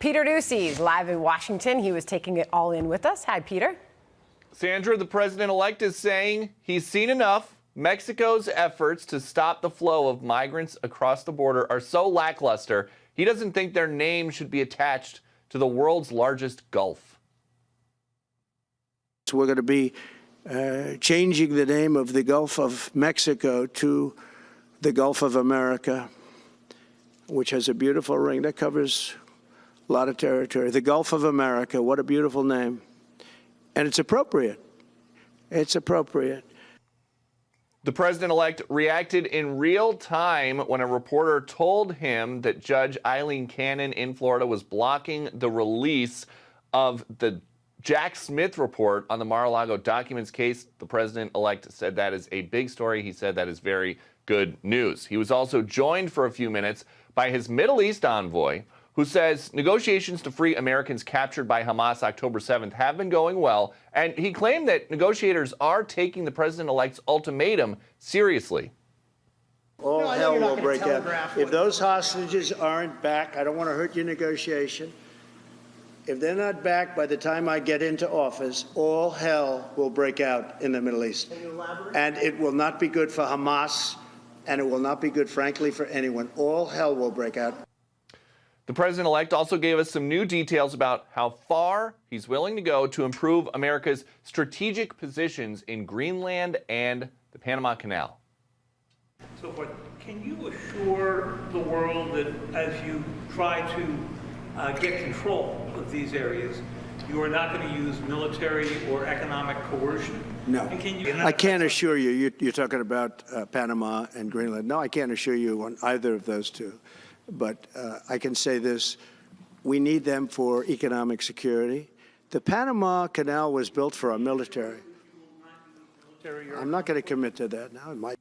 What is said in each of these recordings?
Peter Doocy, live in Washington. He was taking it all in with us. Hi, Peter. Sandra, the president-elect is saying he's seen enough. Mexico's efforts to stop the flow of migrants across the border are so lackluster, he doesn't think their name should be attached to the world's largest Gulf. So we're going to be changing the name of the Gulf of Mexico to the Gulf of America, which has a beautiful ring that covers a lot of territory. The Gulf of America, what a beautiful name. And it's appropriate. It's appropriate. The president-elect reacted in real time when a reporter told him that Judge Eileen Cannon in Florida was blocking the release of the Jack Smith report on the Mar-a-Lago documents case. The president-elect said that is a big story. He said that is very good news. He was also joined for a few minutes by his Middle East envoy, who says negotiations to free Americans captured by Hamas October 7th have been going well, and he claimed that negotiators are taking the president-elect's ultimatum seriously. All hell will break out. If those hostages aren't back, I don't want to hurt your negotiation. If they're not back by the time I get into office, all hell will break out in the Middle East. Can you elaborate? And it will not be good for Hamas, and it will not be good, frankly, for anyone. All hell will break out. The president-elect also gave us some new details about how far he's willing to go to improve America's strategic positions in Greenland and the Panama Canal. So, but can you assure the world that as you try to get control of these areas, you are not going to use military or economic coercion? No. And can you, I can't assure you. You're talking about Panama and Greenland. No, I can't assure you on either of those two. But I can say this, we need them for economic security. The Panama Canal was built for our military. I'm not going to commit to that now. It might.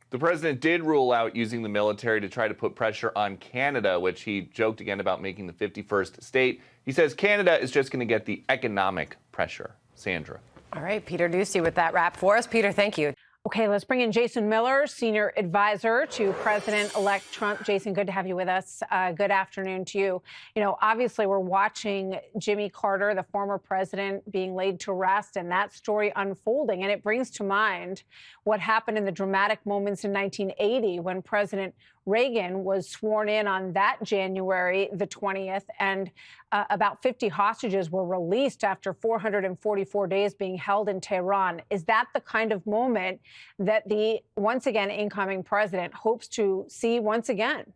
The president did rule out using the military to try to put pressure on Canada, which he joked again about making the 51st state. He says Canada is just going to get the economic pressure. Sandra. All right, Peter Doocy with that wrap for us. Peter, thank you. Okay, let's bring in Jason Miller, senior advisor to President-elect Trump. Jason, good to have you with us. Good afternoon to you. You know, obviously, we're watching Jimmy Carter, the former president, being laid to rest, and that story unfolding. And it brings to mind what happened in the dramatic moments in 1980 when President Reagan was sworn in on that January the 20th, and about 50 hostages were released after 444 days being held in Tehran. Is that the kind of moment that the once again incoming president hopes to see once again?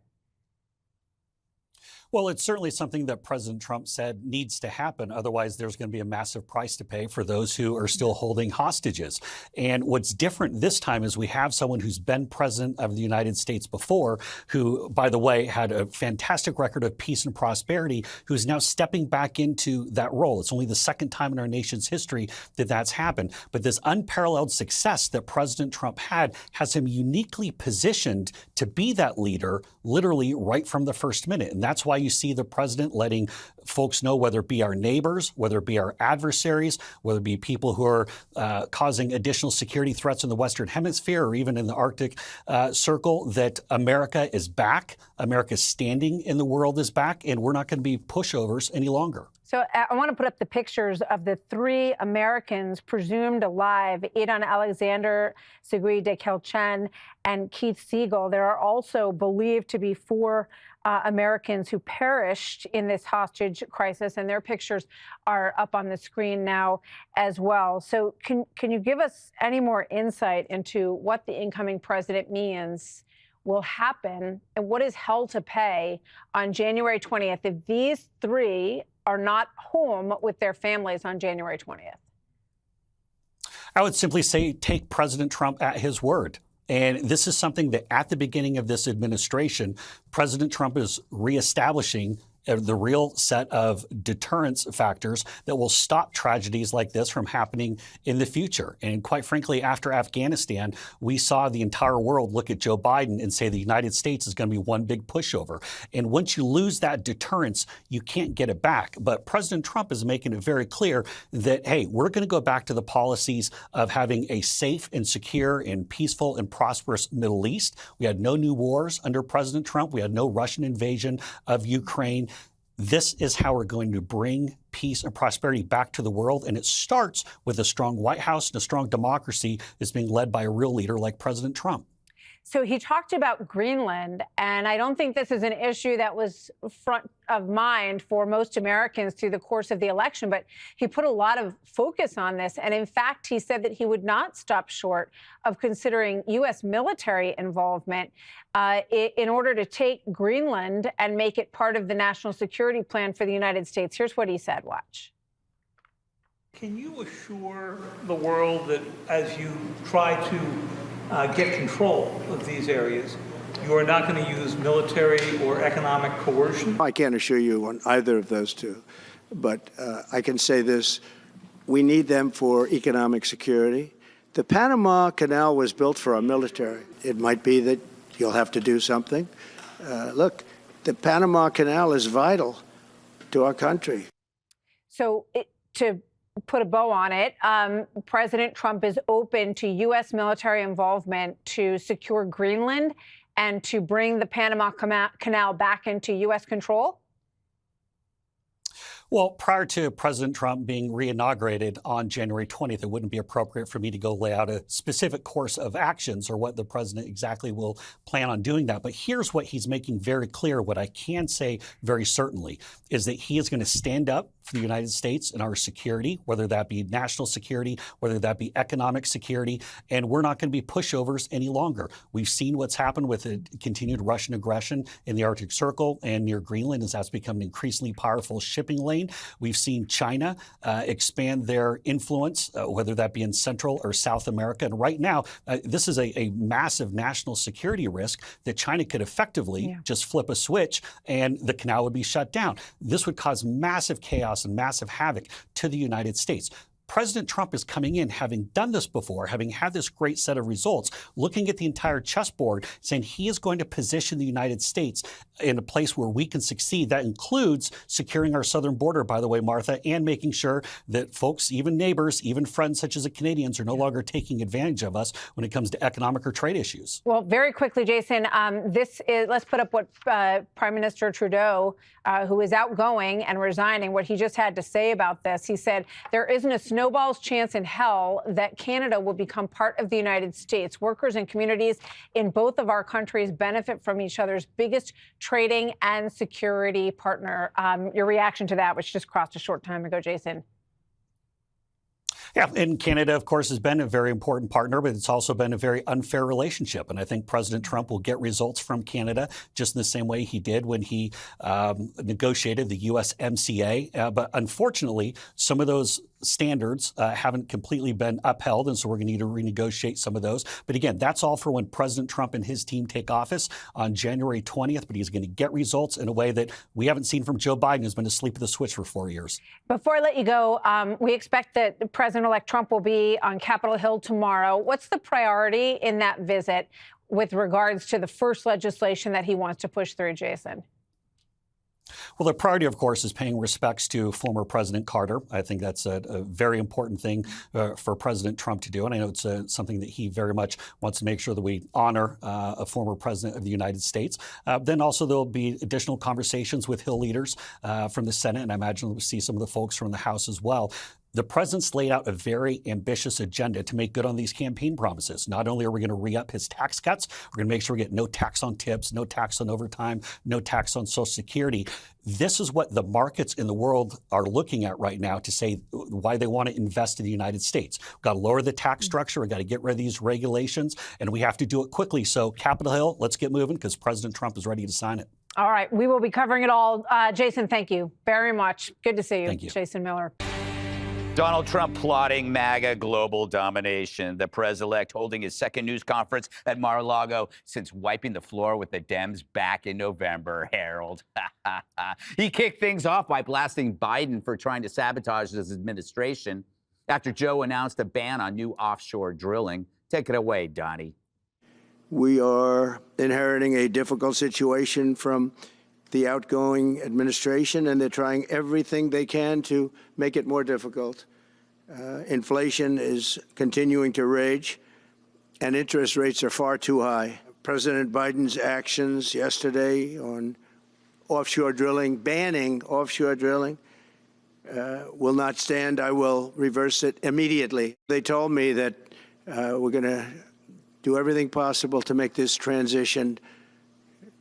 Well, it's certainly something that President Trump said needs to happen. Otherwise, there's going to be a massive price to pay for those who are still holding hostages. And what's different this time is we have someone who's been president of the United States before, who, by the way, had a fantastic record of peace and prosperity, who's now stepping back into that role. It's only the second time in our nation's history that that's happened. But this unparalleled success that President Trump had has him uniquely positioned to be that leader literally right from the first minute. And that's why you see the president letting folks know, whether it be our neighbors, whether it be our adversaries, whether it be people who are causing additional security threats in the Western Hemisphere or even in the Arctic Circle, that America is back. America's standing in the world is back, and we're not going to be pushovers any longer. So I want to put up the pictures of the 3 Americans presumed alive, Aidan Alexander, Segui de Kelchen, and Keith Siegel. There are also believed to be 4 Americans who perished in this hostage crisis, and their pictures are up on the screen now as well. So can you give us any more insight into what the incoming president means will happen and what is hell to pay on January 20th if these 3 are not home with their families on January 20th? I would simply say take President Trump at his word. And this is something that at the beginning of this administration, President Trump is reestablishing the real set of deterrence factors that will stop tragedies like this from happening in the future. And quite frankly, after Afghanistan, we saw the entire world look at Joe Biden and say the United States is going to be one big pushover. And once you lose that deterrence, you can't get it back. But President Trump is making it very clear that, hey, we're going to go back to the policies of having a safe and secure and peaceful and prosperous Middle East. We had no new wars under President Trump. We had no Russian invasion of Ukraine. This is how we're going to bring peace and prosperity back to the world. And it starts with a strong White House and a strong democracy that's being led by a real leader like President Trump. So he talked about Greenland, and I don't think this is an issue that was front of mind for most Americans through the course of the election, but he put a lot of focus on this. And in fact, he said that he would not stop short of considering U.S. military involvement in order to take Greenland and make it part of the national security plan for the United States. Here's what he said. Watch. Can you assure the world that as you try to get control of these areas, you are not going to use military or economic coercion? I can't assure you on either of those two, but I can say this. We need them for economic security. The Panama Canal was built for our military. It might be that you'll have to do something. Look, the Panama Canal is vital to our country. So to put a bow on it, President Trump is open to U.S. military involvement to secure Greenland and to bring the Panama Canal back into U.S. control? Well, prior to President Trump being reinaugurated on January 20th, it wouldn't be appropriate for me to go lay out a specific course of actions or what the president exactly will plan on doing that. But here's what he's making very clear. What I can say very certainly is that he is going to stand up for the United States and our security, whether that be national security, whether that be economic security, and we're not going to be pushovers any longer. We've seen what's happened with the continued Russian aggression in the Arctic Circle and near Greenland as that's become an increasingly powerful shipping lane. We've seen China expand their influence, whether that be in Central or South America. And right now, this is a massive national security risk that China could effectively just flip a switch and the canal would be shut down. This would cause massive chaos and massive havoc to the United States. President Trump is coming in, having done this before, having had this great set of results, looking at the entire chessboard, saying he is going to position the United States in a place where we can succeed. That includes securing our southern border, by the way, Martha, and making sure that folks, even neighbors, even friends such as the Canadians, are no longer taking advantage of us when it comes to economic or trade issues. Well, very quickly, Jason, let's put up what Prime Minister Trudeau, who is outgoing and resigning, what he just had to say about this. He said, there isn't a snowball's chance in hell that Canada will become part of the United States. Workers and communities in both of our countries benefit from each other's biggest trading and security partner. Your reaction to that, which just crossed a short time ago, Jason? Yeah, and Canada, of course, has been a very important partner, but it's also been a very unfair relationship. And I think President Trump will get results from Canada just in the same way he did when he negotiated the USMCA. But unfortunately, some of those standards haven't completely been upheld, and so we're going to need to renegotiate some of those. But again, that's all for when President Trump and his team take office on January 20th, but he's going to get results in a way that we haven't seen from Joe Biden, who's been asleep at the switch for 4 years. Before I let you go, we expect that President-elect Trump will be on Capitol Hill tomorrow. What's the priority in that visit with regards to the first legislation that he wants to push through, Jason? Well, the priority, of course, is paying respects to former President Carter. I think that's a very important thing for President Trump to do. And I know it's something that he very much wants to make sure that we honor a former president of the United States. Then also there'll be additional conversations with Hill leaders from the Senate. And I imagine we'll see some of the folks from the House as well. The president's laid out a very ambitious agenda to make good on these campaign promises. Not only are we going to re-up his tax cuts, we're going to make sure we get no tax on tips, no tax on overtime, no tax on Social Security. This is what the markets in the world are looking at right now to say why they want to invest in the United States. We've got to lower the tax structure. We've got to get rid of these regulations, and we have to do it quickly. So Capitol Hill, let's get moving because President Trump is ready to sign it. All right. We will be covering it all. Jason, thank you very much. Good to see you. Thank you. Jason Miller. Donald Trump plotting MAGA global domination. The president-elect holding his second news conference at Mar-a-Lago since wiping the floor with the Dems back in November. Harold. He kicked things off by blasting Biden for trying to sabotage his administration after Joe announced a ban on new offshore drilling. Take it away, Donnie. We are inheriting a difficult situation from the outgoing administration, and they're trying everything they can to make it more difficult. Inflation is continuing to rage, and interest rates are far too high. President Biden's actions yesterday on offshore drilling, banning offshore drilling, will not stand. I will reverse it immediately. They told me that we're going to do everything possible to make this transition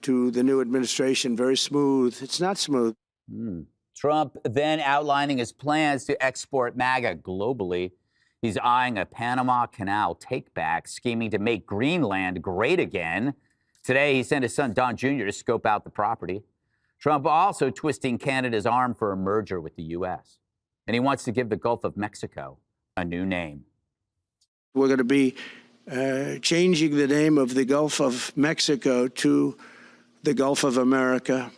to the new administration very smooth. It's not smooth. Trump then outlining his plans to export MAGA globally. He's eyeing a Panama Canal takeback, scheming to make Greenland great again. Today, he sent his son Don Jr. to scope out the property. Trump also twisting Canada's arm for a merger with the U.S. And he wants to give the Gulf of Mexico a new name. We're going to be changing the name of the Gulf of Mexico to the Gulf of America,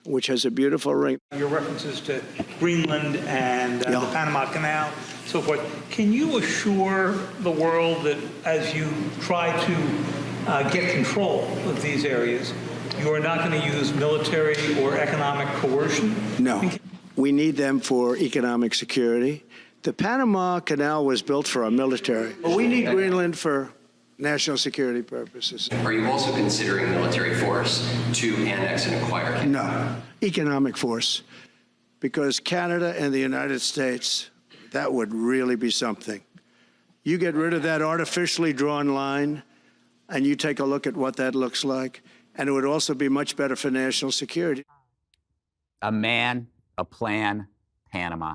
which has a beautiful ring. Your references to Greenland and the Panama Canal, so forth. Can you assure the world that as you try to get control of these areas, you are not going to use military or economic coercion? No. We need them for economic security. The Panama Canal was built for our military. But we need Greenland for national security purposes. Are you also considering military force to annex and acquire Canada? No. Economic force. Because Canada and the United States, that would really be something. You get rid of that artificially drawn line, and you take a look at what that looks like, and it would also be much better for national security. A man, a plan, Panama.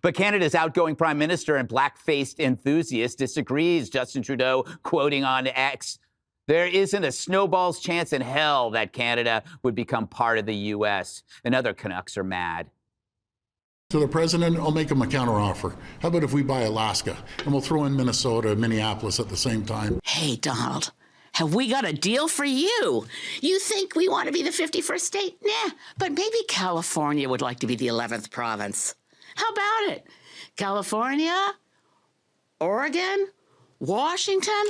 But Canada's outgoing prime minister and black-faced enthusiast disagrees, Justin Trudeau quoting on X. There isn't a snowball's chance in hell that Canada would become part of the U.S. And other Canucks are mad. To the president, I'll make him a counteroffer. How about if we buy Alaska and we'll throw in Minnesota and Minneapolis at the same time? Hey, Donald, have we got a deal for you? You think we want to be the 51st state? Nah, but maybe California would like to be the 11th province. How about it? California, Oregon, Washington?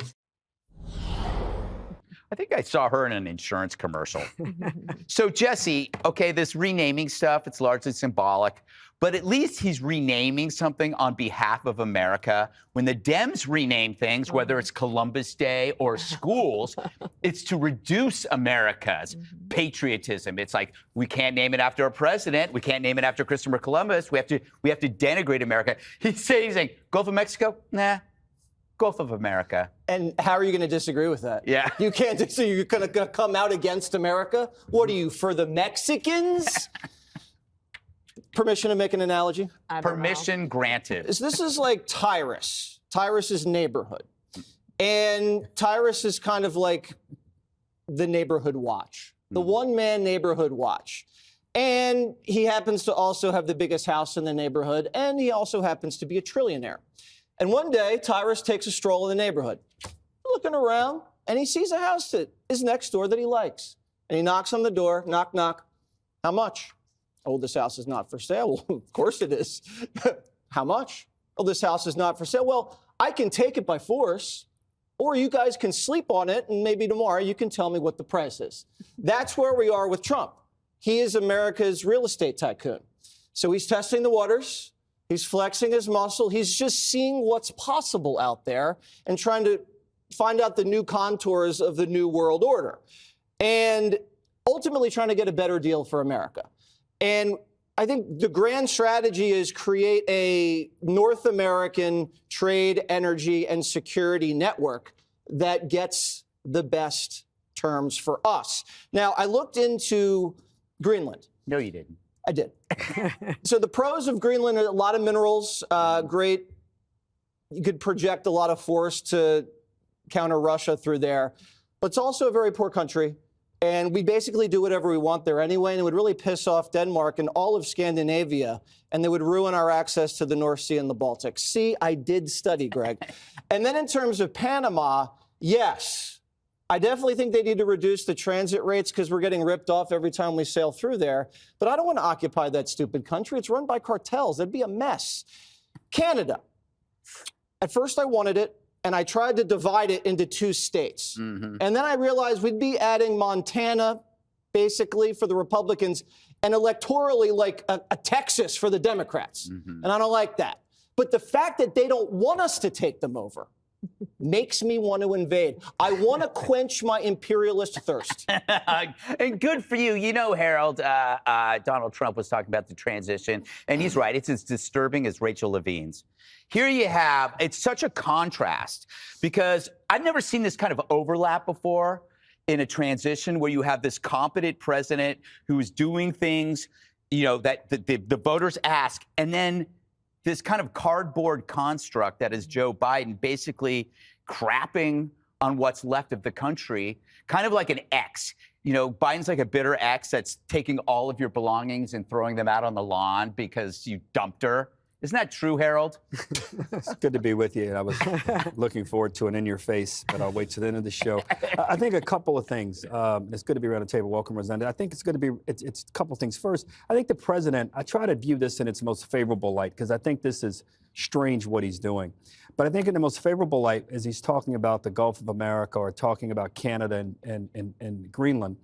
I think I saw her in an insurance commercial. So, Jesse, okay, this renaming stuff, it's largely symbolic, but at least he's renaming something on behalf of America. When the Dems rename things, whether it's Columbus Day or schools, it's to reduce America's patriotism. It's like, we can't name it after a president. We can't name it after Christopher Columbus. We have to denigrate America. He's saying, Gulf of Mexico? Nah. Gulf of America. And how are you going to disagree with that? Yeah. You can't. So you're going to come out against America? What are you, for the Mexicans? Permission to make an analogy? Permission granted. This is like Tyrus. Tyrus's neighborhood. And Tyrus is kind of like the neighborhood watch, the one-man neighborhood watch. And he happens to also have the biggest house in the neighborhood, and he also happens to be a trillionaire. And one day, Tyrus takes a stroll in the neighborhood, looking around, and he sees a house that is next door that he likes. And he knocks on the door, knock, knock. How much? Oh, this house is not for sale. Well, of course it is. How much? Oh, this house is not for sale. Well, I can take it by force, or you guys can sleep on it, and maybe tomorrow you can tell me what the price is. That's where we are with Trump. He is America's real estate tycoon. So he's testing the waters. He's flexing his muscle. He's just seeing what's possible out there and trying to find out the new contours of the new world order. And ultimately trying to get a better deal for America. And I think the grand strategy is create a North American trade, energy, and security network that gets the best terms for us. Now, I looked into Greenland. No, you didn't. I did. So the pros of Greenland are a lot of minerals, great. You could project a lot of force to counter Russia through there. But it's also a very poor country. And we basically do whatever we want there anyway, and it would really piss off Denmark and all of Scandinavia, and they would ruin our access to the North Sea and the Baltic. See, I did study, Greg. And then in terms of Panama, yes, I definitely think they need to reduce the transit rates because we're getting ripped off every time we sail through there. But I don't want to occupy that stupid country. It's run by cartels. That'd be a mess. Canada. At first I wanted it. And I tried to divide it into 2 states. And then I realized we'd be adding Montana, basically, for the Republicans, and electorally like a Texas for the Democrats. And I don't like that. But the fact that they don't want us to take them over makes me want to invade. I want to quench my imperialist thirst. And good for you. You know, Harold, Donald Trump was talking about the transition, and he's right. It's as disturbing as Rachel Levine's. Here you have, it's such a contrast because I've never seen this kind of overlap before in a transition where you have this competent president who's doing things, you know, that the voters ask, and then this kind of cardboard construct that is Joe Biden basically crapping on what's left of the country, kind of like an ex. You know, Biden's like a bitter ex that's taking all of your belongings and throwing them out on the lawn because you dumped her. Isn't that true, Harold? It's good to be with you. I was looking forward to an in your face, but I'll wait to the end of the show. I think a couple of things. It's good to be around the table. Welcome, Rosenda. I think it's going to be, it's a couple of things. First, I think the president, I try to view this in its most favorable light because I think this is strange what he's doing. But I think in the most favorable light, as he's talking about the Gulf of America or talking about Canada and Greenland,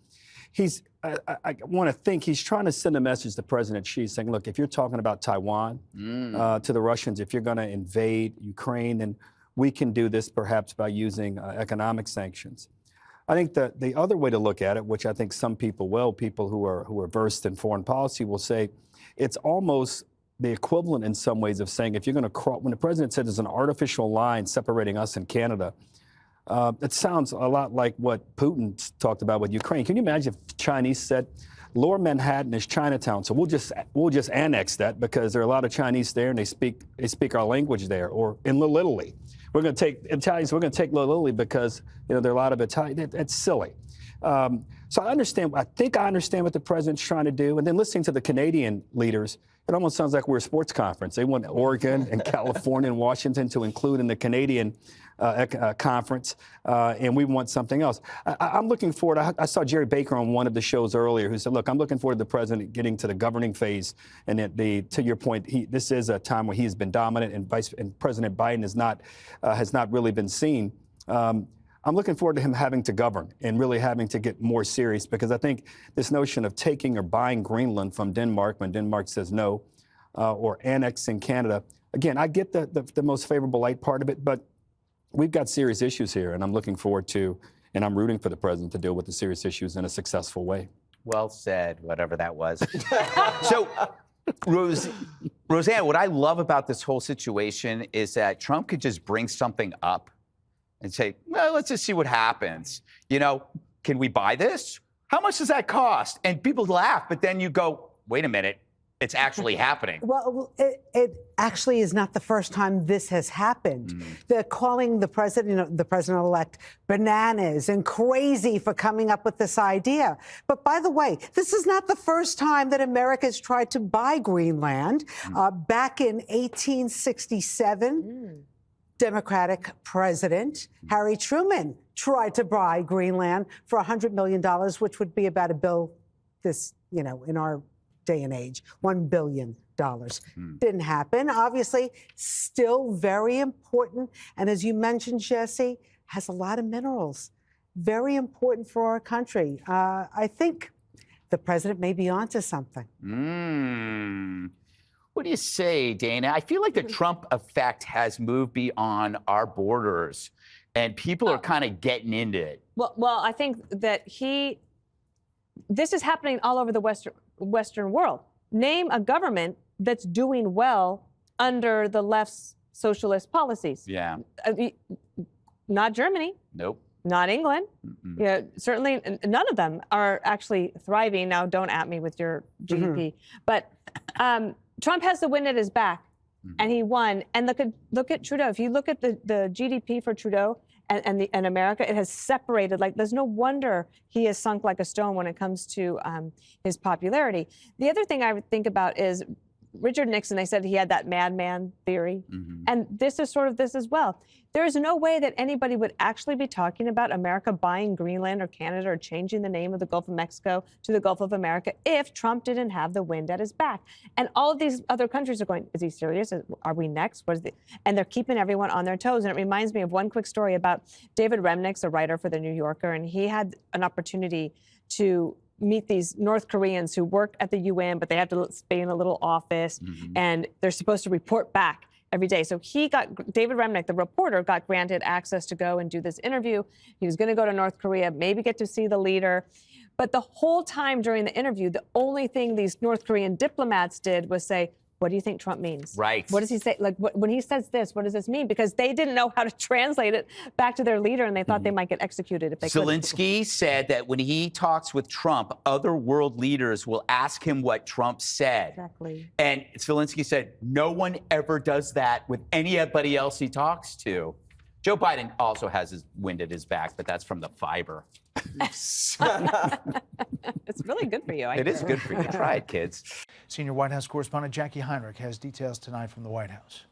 I want to think he's trying to send a message to President Xi saying, look, if you're talking about Taiwan to the Russians, if you're going to invade Ukraine, then we can do this perhaps by using economic sanctions. I think that the other way to look at it, which I think some people will, people who are versed in foreign policy will say, it's almost the equivalent in some ways of saying if you're going to cross, when the president said there's an artificial line separating us and Canada, it sounds a lot like what Putin talked about with Ukraine. Can you imagine if the Chinese said, Lower Manhattan is Chinatown, so we'll just annex that because there are a lot of Chinese there and they speak our language there, or in Little Italy. We're going to take Italians, we're going to take Little Italy because there are a lot of Italian. It's silly. So I think I understand what the president's trying to do. And then listening to the Canadian leaders, it almost sounds like we're a sports conference. They want Oregon and California and Washington to include in the Canadian conference, and we want something else. I'm looking forward. I saw Jerry Baker on one of the shows earlier who said, look, I'm looking forward to the president getting to the governing phase. And to your point, this is a time where he has been dominant and President Biden has not really been seen. I'm looking forward to him having to govern and really having to get more serious because I think this notion of taking or buying Greenland from Denmark when Denmark says no, or annexing Canada, again, I get the most favorable light part of it, but we've got serious issues here, and I'm looking forward to, and I'm rooting for the president to deal with the serious issues in a successful way. Well said, whatever that was. So, Roseanne, what I love about this whole situation is that Trump could just bring something up and say, well, let's just see what happens. Can we buy this? How much does that cost? And people laugh, but then you go, wait a minute, it's actually happening. Well, it actually is not the first time this has happened. They're calling the president-elect bananas and crazy for coming up with this idea. But by the way, this is not the first time that America's tried to buy Greenland. Back in 1867, Democratic President Harry Truman tried to buy Greenland for $100 million, which would be about a bill in our day and age, $1 billion. Didn't happen. Obviously, still very important. And as you mentioned, Jesse, has a lot of minerals. Very important for our country. I think the president may be onto something. What do you say, Dana? I feel like the Trump effect has moved beyond our borders, and people are kind of getting into it. Well, I think that this is happening all over the Western world. Name a government that's doing well under the left's socialist policies. Yeah. Not Germany. Nope. Not England. Yeah, certainly none of them are actually thriving. Now, don't at me with your GDP. But Trump has the wind at his back, and he won. And look at Trudeau. If you look at the GDP for Trudeau and America, it has separated. Like, there's no wonder he has sunk like a stone when it comes to his popularity. The other thing I would think about is Richard Nixon. They said he had that madman theory, and this is sort of this as well. There is no way that anybody would actually be talking about America buying Greenland or Canada or changing the name of the Gulf of Mexico to the Gulf of America if Trump didn't have the wind at his back. And all of these other countries are going, is he serious? Are we next? And they're keeping everyone on their toes. And it reminds me of one quick story about David Remnick's a writer for The New Yorker, and he had an opportunity to meet these North Koreans who work at the UN, but they have to stay in a little office, and they're supposed to report back. every day. So David Remnick, the reporter, got granted access to go and do this interview. He was going to go to North Korea, maybe get to see the leader. But the whole time during the interview, the only thing these North Korean diplomats did was say, what do you think Trump means? Right. What does he say? Like, when he says this, what does this mean? Because they didn't know how to translate it back to their leader, and they thought they might get executed if they couldn't. Zelensky said that when he talks with Trump, other world leaders will ask him what Trump said. Exactly. And Zelensky said, no one ever does that with anybody else he talks to. Joe Biden also has his wind at his back, but that's from the fiber. It's really good for you. It is good for you. Try it, kids. Senior White House correspondent Jackie Heinrich has details tonight from the White House.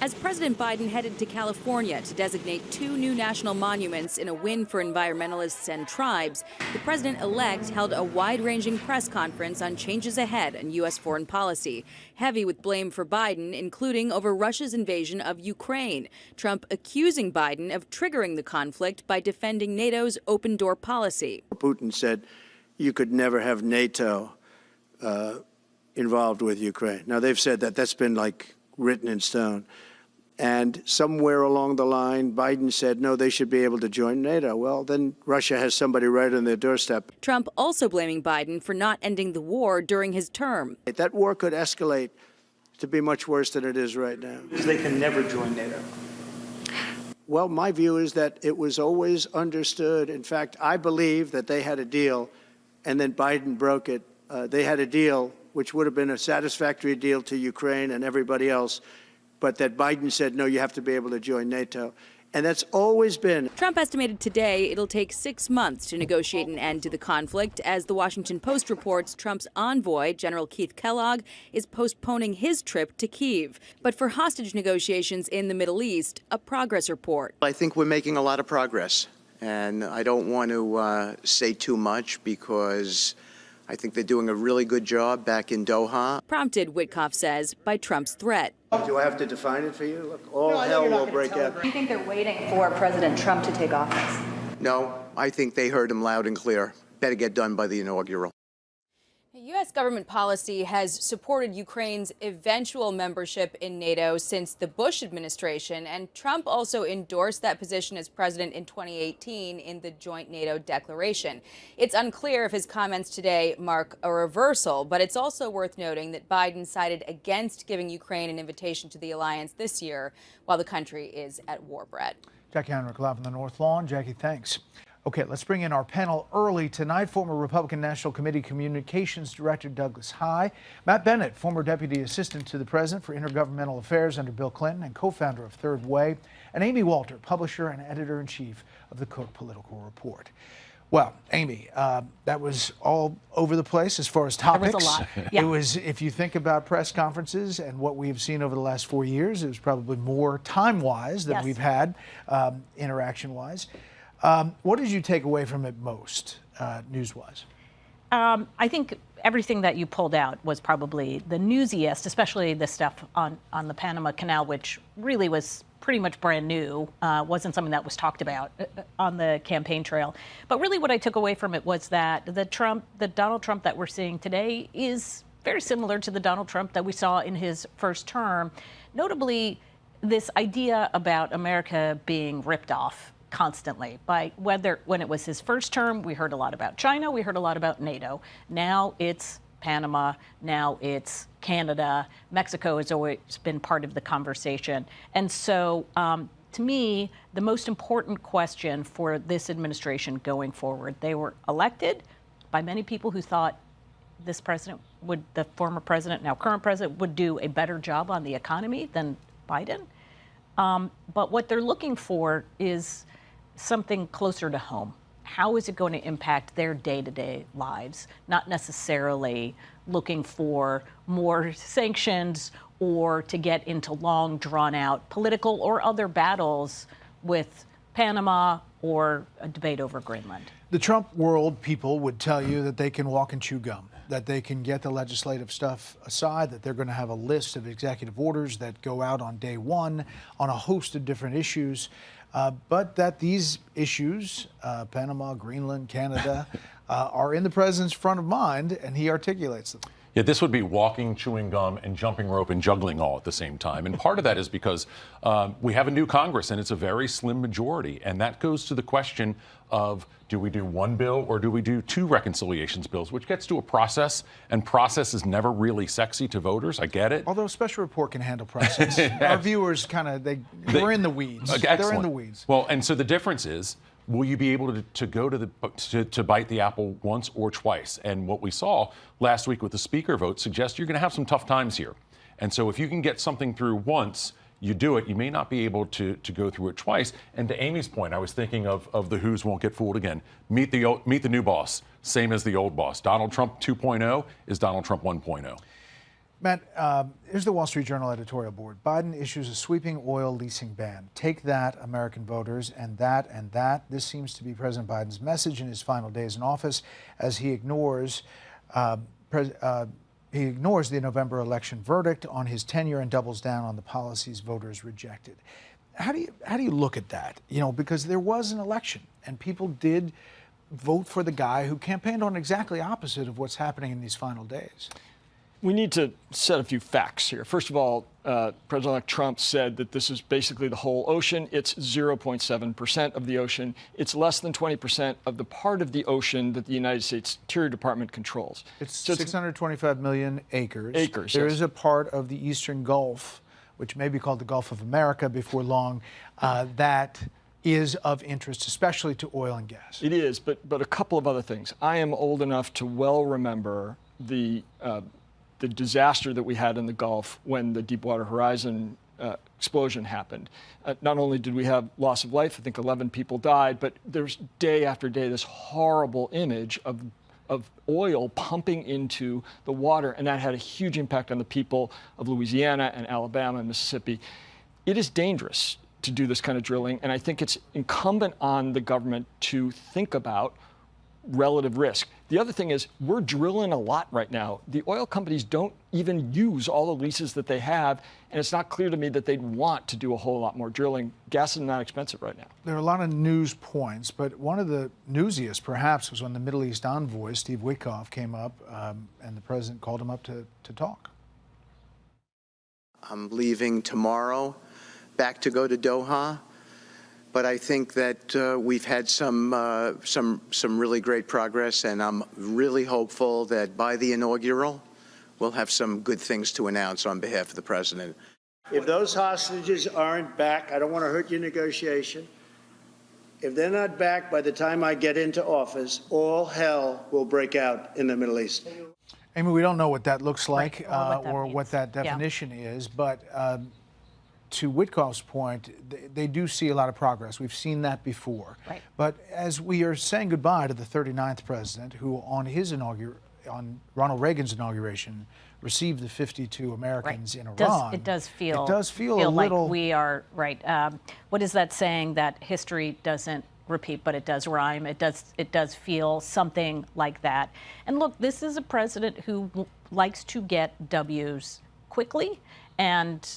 As President Biden headed to California to designate 2 new national monuments in a win for environmentalists and tribes, the president-elect held a wide-ranging press conference on changes ahead in U.S. foreign policy, heavy with blame for Biden, including over Russia's invasion of Ukraine. Trump accusing Biden of triggering the conflict by defending NATO's open-door policy. Putin said you could never have NATO involved with Ukraine. Now, they've said that. That's been like written in stone. And somewhere along the line, Biden said, no, they should be able to join NATO. Well, then Russia has somebody right on their doorstep. Trump also blaming Biden for not ending the war during his term. That war could escalate to be much worse than it is right now. They can never join NATO. Well, my view is that it was always understood. In fact, I believe that they had a deal, and then Biden broke it. They had a deal which would have been a satisfactory deal to Ukraine and everybody else, but that Biden said, no, you have to be able to join NATO. And that's always been. Trump estimated today it'll take 6 months to negotiate an end to the conflict. As the Washington Post reports, Trump's envoy, General Keith Kellogg, is postponing his trip to Kyiv. But for hostage negotiations in the Middle East, a progress report. I think we're making a lot of progress. And I don't want to say too much because I think they're doing a really good job back in Doha. Prompted, Witkoff says, by Trump's threat. Do I have to define it for you? Look, all hell will break out. Do you think they're waiting for President Trump to take office? No, I think they heard him loud and clear. Better get done by the inaugural. U.S. government policy has supported Ukraine's eventual membership in NATO since the Bush administration, and Trump also endorsed that position as president in 2018 in the joint NATO declaration. It's unclear if his comments today mark a reversal, but it's also worth noting that Biden sided against giving Ukraine an invitation to the alliance this year while the country is at war, Brett. Jackie Heinrich live on the North Lawn. Jackie, thanks. Okay, let's bring in our panel early tonight. Former Republican National Committee Communications Director Douglas High, Matt Bennett, former Deputy Assistant to the President for Intergovernmental Affairs under Bill Clinton and co-founder of Third Way, and Amy Walter, publisher and editor-in-chief of the Cook Political Report. Well, Amy, that was all over the place as far as topics. There was a lot. Yeah. It was, if you think about press conferences and what we've seen over the last 4 years, it was probably more time-wise than we've had interaction-wise. What did you take away from it most, news-wise? I think everything that you pulled out was probably the newsiest, especially the stuff on the Panama Canal, which really was pretty much brand new, wasn't something that was talked about on the campaign trail. But really what I took away from it was that the Donald Trump that we're seeing today is very similar to the Donald Trump that we saw in his first term. Notably, this idea about America being ripped off constantly by when it was his first term, we heard a lot about China, we heard a lot about NATO. Now it's Panama, now it's Canada. Mexico has always been part of the conversation. And so to me, the most important question for this administration going forward, they were elected by many people who thought this president would, the former president, now current president, would do a better job on the economy than Biden. But what they're looking for is something closer to home. How is it going to impact their day-to-day lives? Not necessarily looking for more sanctions or to get into long, drawn-out political or other battles with Panama or a debate over Greenland. The Trump world people would tell you that they can walk and chew gum, that they can get the legislative stuff aside, that they're going to have a list of executive orders that go out on day one on a host of different issues. But that these issues, Panama, Greenland, Canada, are in the president's front of mind, and he articulates them. Yeah, this would be walking, chewing gum, and jumping rope and juggling all at the same time. And part of that is because we have a new Congress, and it's a very slim majority. And that goes to the question of, do we do one bill or do we do two reconciliations bills, which gets to a process, and process is never really sexy to voters. I get it. Although a special report can handle process. Our viewers we're in the weeds. Excellent. They're in the weeds. Well, and so the difference is, will you be able to go to bite the apple once or twice? And what we saw last week with the speaker vote suggests you're going to have some tough times here. And so if you can get something through once, you do it. You may not be able to go through it twice. And to Amy's point, I was thinking of the Who's won't get fooled again. Meet the new boss, same as the old boss. Donald Trump 2.0 is Donald Trump 1.0. Matt, here's the Wall Street Journal editorial board. Biden issues a sweeping oil leasing ban. Take that, American voters, and that and that. This seems to be President Biden's message in his final days in office, as he ignores the November election verdict on his tenure and doubles down on the policies voters rejected. How do you look at that? You know, because there was an election and people did vote for the guy who campaigned on exactly opposite of what's happening in these final days. We need to set a few facts here. First of all, President-elect Trump said that this is basically the whole ocean. It's 0.7% of the ocean. It's less than 20% of the part of the ocean that the United States Interior Department controls. It's 625 million acres. There yes. is a part of the Eastern Gulf, which may be called the Gulf of America before long, that is of interest, especially to oil and gas. It is, but a couple of other things. I am old enough to well remember the disaster that we had in the Gulf when the Deepwater Horizon explosion happened. Not only did we have loss of life, I think 11 people died, but there's day after day this horrible image of oil pumping into the water, and that had a huge impact on the people of Louisiana and Alabama and Mississippi. It is dangerous to do this kind of drilling, and I think it's incumbent on the government to think about relative risk. The other thing is, we're drilling a lot right now. The oil companies don't even use all the leases that they have, and it's not clear to me that they'd want to do a whole lot more drilling. Gas is not expensive right now. There are a lot of news points, but one of the newsiest, perhaps, was when the Middle East envoy, Steve Witkoff, came up, and the president called him up to talk. I'm leaving tomorrow, back to go to Doha. But I think that we've had some really great progress, and I'm really hopeful that by the inaugural, we'll have some good things to announce on behalf of the president. If those hostages aren't back, I don't want to hurt your negotiation. If they're not back by the time I get into office, all hell will break out in the Middle East. Amy, we don't know what that looks like, or what that definition is, but to Witkoff's point, they do see a lot of progress. We've seen that before. Right. But as we are saying goodbye to the 39th president, who on Ronald Reagan's inauguration received the 52 Americans in Iran. It does feel a like little. we are right. What is that saying that history doesn't repeat, but it does rhyme? It does feel something like that. And look, this is a president who likes to get W's quickly. And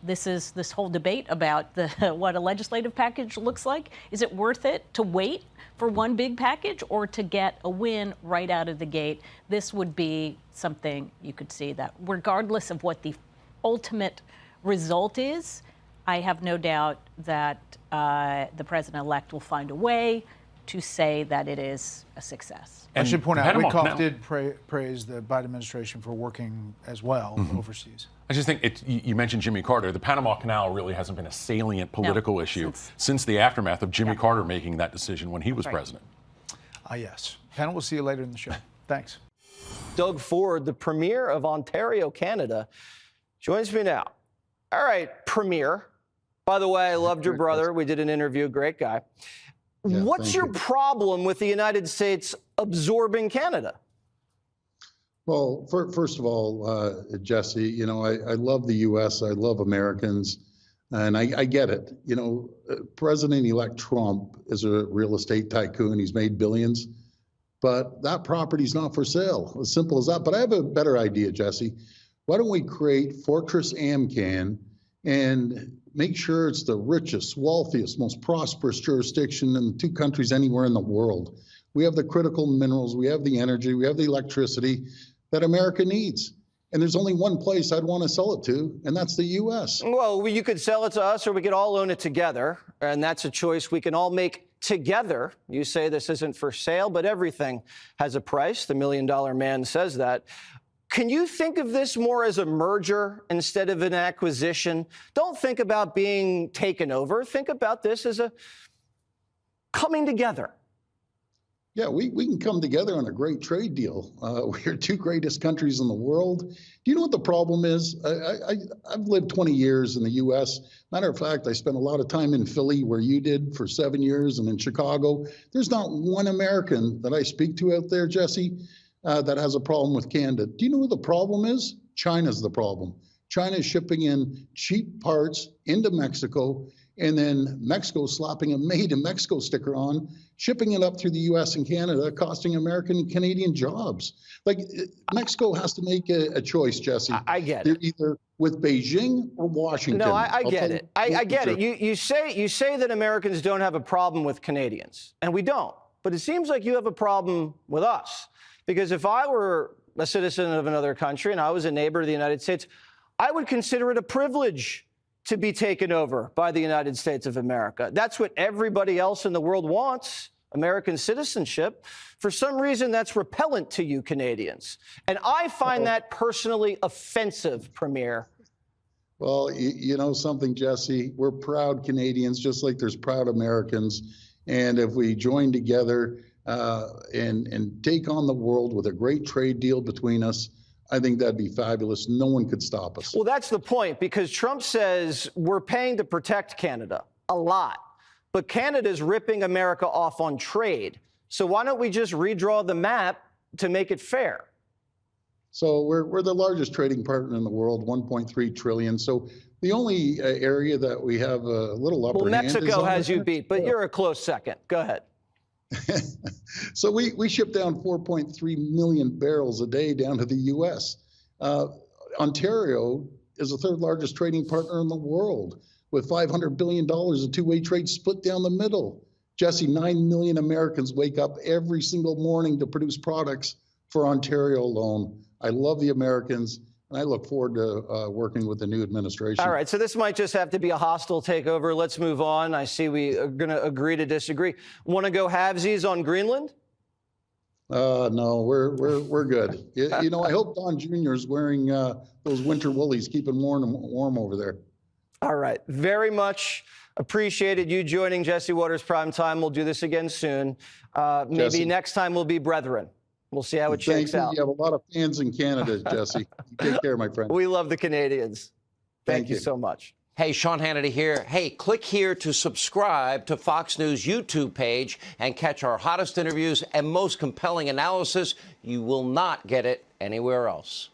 this whole debate about what a legislative package looks like. Is it worth it to wait for one big package or to get a win right out of the gate? This would be something you could see that regardless of what the ultimate result is, I have no doubt that the president-elect will find a way to say that it is a success. I should point out, Witkoff did praise the Biden administration for working as well overseas. I just think you mentioned Jimmy Carter. The Panama Canal really hasn't been a salient political issue since the aftermath of Jimmy Carter making that decision when he was president. Yes. Panel, we'll see you later in the show. Thanks. Doug Ford, the Premier of Ontario, Canada, joins me now. All right, Premier. By the way, I loved your brother. We did an interview. Great guy. Yeah, what's your problem with the United States absorbing Canada? Well, first of all, Jesse, you know, I love the U.S. I love Americans, and I get it. You know, President-elect Trump is a real estate tycoon. He's made billions, but that property's not for sale. As simple as that. But I have a better idea, Jesse. Why don't we create Fortress AmCan and make sure it's the richest, wealthiest, most prosperous jurisdiction in the two countries anywhere in the world? We have the critical minerals, we have the energy, we have the electricity. that America needs. And there's only one place I'd want to sell it to, and that's the U.S. Well, you could sell it to us, or we could all own it together, and that's a choice we can all make together. You say this isn't for sale, but everything has a price. The $1 Million Man says that. Can you think of this more as a merger instead of an acquisition? Don't think about being taken over. Think about this as a coming together. Yeah, we can come together on a great trade deal. We're two greatest countries in the world. Do you know what the problem is? I've lived 20 years in the U.S. Matter of fact, I spent a lot of time in Philly, where you did, for 7 years, and in Chicago. There's not one American that I speak to out there, Jesse, that has a problem with Canada. Do you know what the problem is? China's the problem. China is shipping in cheap parts into Mexico, and then Mexico slapping a Made in Mexico sticker on, shipping it up through the U.S. and Canada, costing American and Canadian jobs. Like, Mexico has to make a choice, Jesse. I get it. They're either with Beijing or Washington. No, I get it. I get it. You say that Americans don't have a problem with Canadians, and we don't. But it seems like you have a problem with us. Because if I were a citizen of another country and I was a neighbor of the United States, I would consider it a privilege to be taken over by the United States of America. That's what everybody else in the world wants, American citizenship. For some reason, that's repellent to you Canadians. And I find that personally offensive, Premier. Well, you know something, Jesse? We're proud Canadians, just like there's proud Americans. And if we join together and take on the world with a great trade deal between us, I think that'd be fabulous. No one could stop us. Well, that's the point, because Trump says we're paying to protect Canada a lot, but Canada's ripping America off on trade. So why don't we just redraw the map to make it fair? So we're the largest trading partner in the world, 1.3 trillion. So the only area that we have a little upper hand is Mexico has you Mexico. beat, but you're a close second. Go ahead. So we ship down 4.3 million barrels a day down to the U.S. Ontario is the third largest trading partner in the world, with $500 billion of two-way trade split down the middle. Jesse, 9 million Americans wake up every single morning to produce products for Ontario alone. I love the Americans, and I look forward to working with the new administration. All right, so this might just have to be a hostile takeover. Let's move on. I see we are going to agree to disagree. Want to go halvesies on Greenland? No, we're good. You know, I hope Don Jr. is wearing those winter woolies, keeping warm over there. All right, very much appreciated you joining Jesse Watters Prime Time. We'll do this again soon. Maybe Jesse. next time we'll be brethren. We'll see how it shakes out. You have a lot of fans in Canada, Jesse. Take care, my friend. We love the Canadians. Thank you so much. Hey, Sean Hannity here. Hey, click here to subscribe to Fox News YouTube page and catch our hottest interviews and most compelling analysis. You will not get it anywhere else.